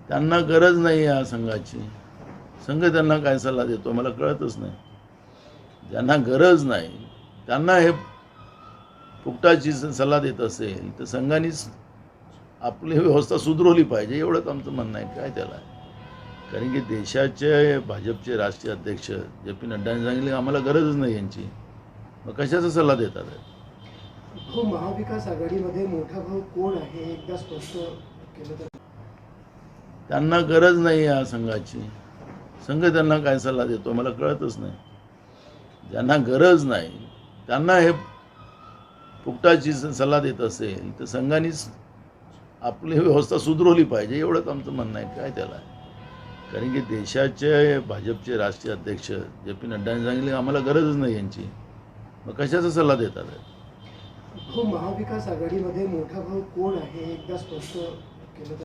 त्यांना गरज नाही या संघाची. संघ त्यांना काय सल्ला देतो मला कळतच नाही. ज्यांना गरज नाही त्यांना हे फुकटाची सल्ला देत असेल तर संघानेच आपली व्यवस्था सुधारवली पाहिजे, एवढंच आमचं म्हणणं आहे. काय त्याला, कारण की देशाचे भाजपचे राष्ट्रीय अध्यक्ष जे पी नड्डांनी सांगितले आम्हाला गरजच नाही यांची, मग कशाचा सल्ला देतात? हो, महाविकास आघाडीमध्ये मोठा भाऊ कोण आहे एकदा स्पष्ट केलं तर. त्यांना गरज नाही या संघाची. संघ त्यांना काय सल्ला देतो मला कळतच नाही. ज्यांना गरज नाही त्यांना हे फुकटाची सल्ला देत असेल तर संघानेच आपली व्यवस्था सुधारवली पाहिजे, एवढंच आमचं म्हणणं आहे. काय त्याला, कारण की देशाचे भाजपचे राष्ट्रीय अध्यक्ष जे पी नड्डांनी सांगितले आम्हाला गरजच नाही यांची, मग कशाचा सल्ला देतात? हो, महाविकास आघाडीमध्ये मोठा भाऊ कोण आहे एकदा स्पष्ट केलं तर.